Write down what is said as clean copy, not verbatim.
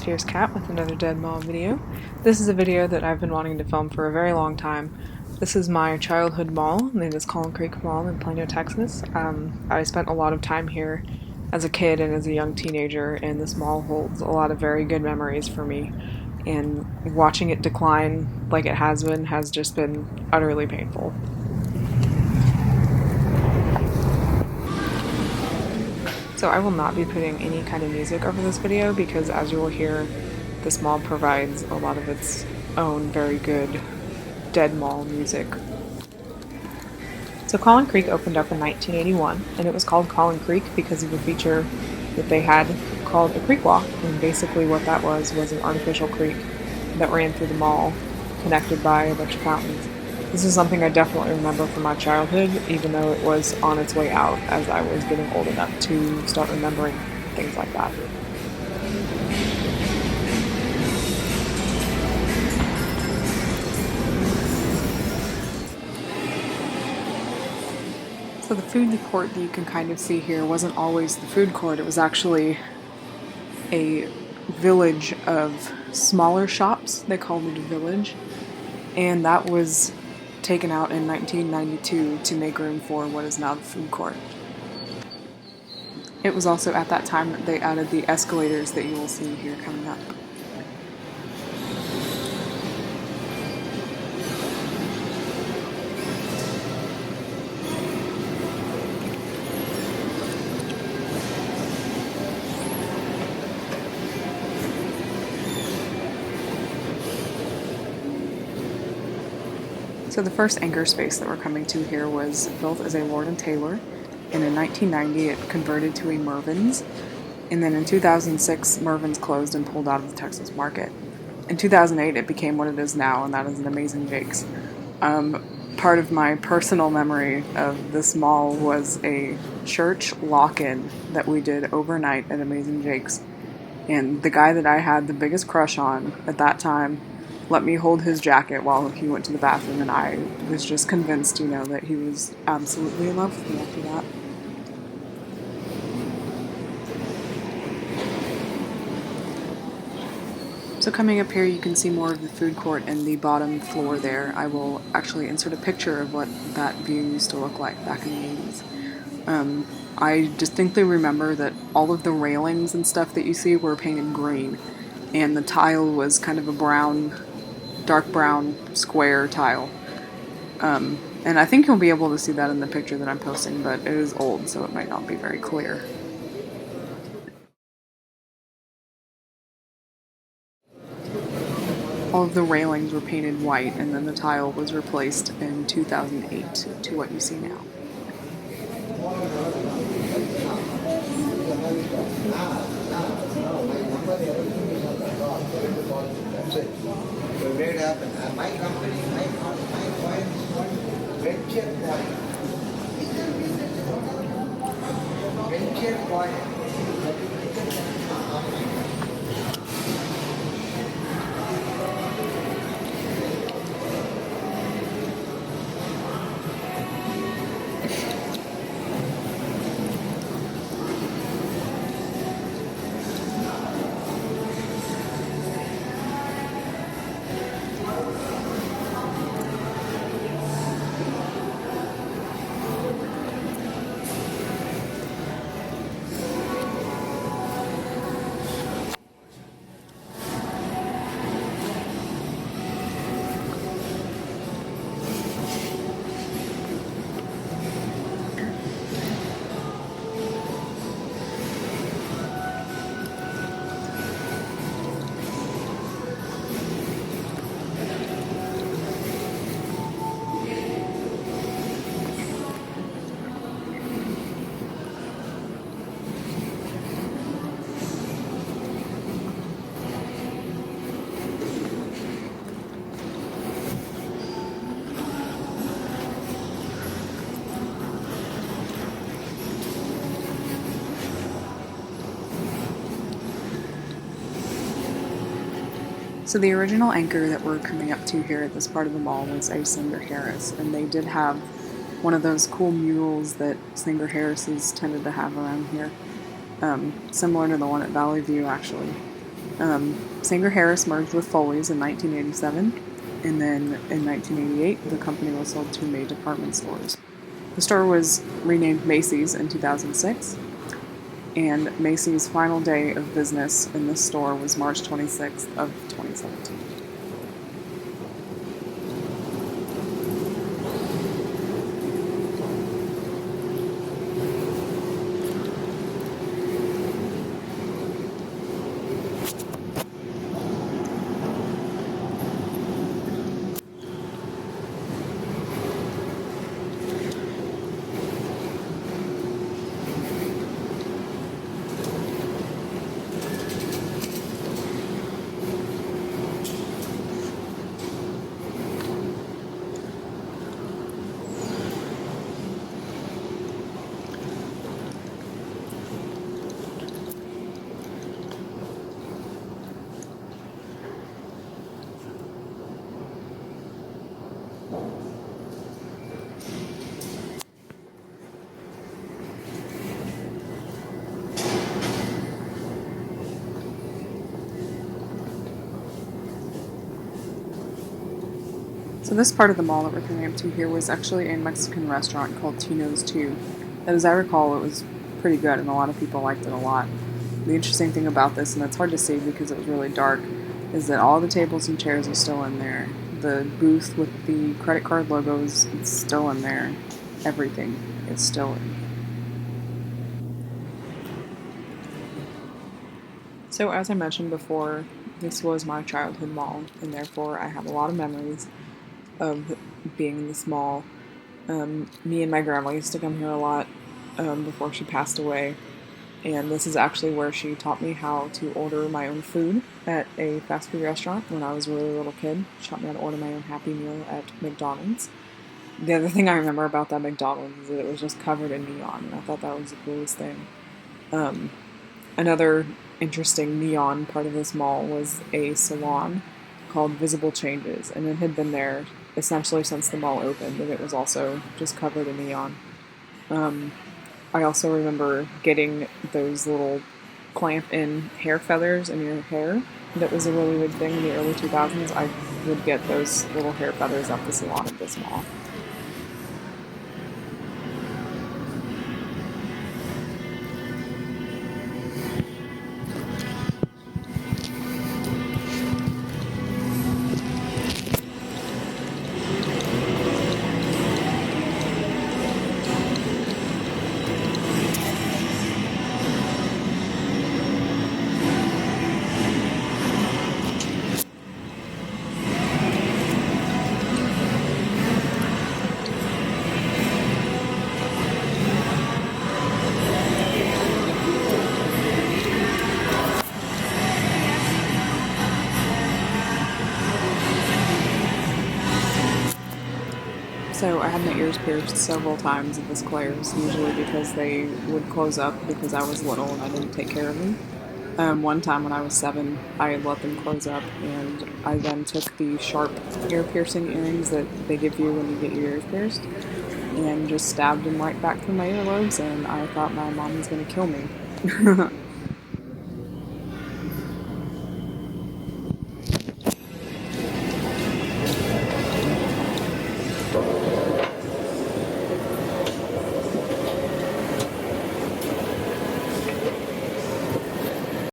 it's Fiercekat with another Dead Mall video. This is a video that I've been wanting to film for a very long time. This is my childhood mall. It is Collin Creek Mall in Plano, Texas. I spent a lot of time here as a kid and as a young teenager, and this mall holds a lot of very good memories for me. And watching it decline like it has been has just been utterly painful. So I will not be putting any kind of music over this video because, as you will hear, this mall provides a lot of its own very good Dead Mall music. So Collin Creek opened up in 1981, and it was called Collin Creek because of a feature that they had called a creek walk. And basically what that was an artificial creek that ran through the mall, connected by a bunch of fountains. This is something I definitely remember from my childhood, even though it was on its way out as I was getting old enough to start remembering things like that. So the food court that you can kind of see here wasn't always the food court, it was actually a village of smaller shops. They called it a village, and that was taken out in 1992 to make room for what is now the food court. It was also at that time that they added the escalators that you will see here coming up. So the first anchor space that we're coming to here was built as a Lord & Taylor, and in 1990 it converted to a Mervyn's, and then in 2006 Mervyn's closed and pulled out of the Texas market. In 2008 it became what it is now, and that is an Amazing Jake's. Part of my personal memory of this mall was a church lock-in that we did overnight at Amazing Jake's, and the guy that I had the biggest crush on at that time let me hold his jacket while he went to the bathroom, and I was just convinced, that he was absolutely in love with me after that. So coming up here, you can see more of the food court in the bottom floor there. I will actually insert a picture of what that view used to look like back in the 80s. I distinctly remember that all of the railings and stuff that you see were painted green, and the tile was kind of a dark brown square tile. And I think you'll be able to see that in the picture that I'm posting, but it is old, so it might not be very clear. All of the railings were painted white, and then the tile was replaced in 2008 to what you see now. We made happen. My company, my venture point. So the original anchor that we're coming up to here at this part of the mall was a Singer Harris, and they did have one of those cool murals that Singer Harris's tended to have around here, similar to the one at Valley View actually. Singer Harris merged with Foley's in 1987, and then in 1988, the company was sold to May department stores. The store was renamed Macy's in 2006, and Macy's final day of business in this store was March 26th of 2017. So this part of the mall that we're coming up to here was actually a Mexican restaurant called Tino's 2. That, as I recall, it was pretty good and a lot of people liked it a lot. The interesting thing about this, and it's hard to see because it was really dark, is that all the tables and chairs are still in there. The booth with the credit card logos is still in there. Everything is still in. So as I mentioned before, this was my childhood mall, and therefore I have a lot of memories of being in this mall. Me and my grandma used to come here a lot before she passed away, and this is actually where she taught me how to order my own food at a fast food restaurant when I was a really little kid. She taught me how to order my own Happy Meal at McDonald's. The other thing I remember about that McDonald's is that it was just covered in neon, and I thought that was the coolest thing. Another interesting neon part of this mall was a salon called Visible Changes, and it had been there essentially since the mall opened, and it was also just covered in neon. I also remember getting those little clamp-in hair feathers in your hair. That was a really big thing in the early 2000s. I would get those little hair feathers at the salon at this mall. So I had my ears pierced several times at this Claire's, usually because they would close up because I was little and I didn't take care of them. One time when I was 7, I let them close up, and I then took the sharp ear piercing earrings that they give you when you get your ears pierced and just stabbed them right back through my earlobes, and I thought my mom was going to kill me.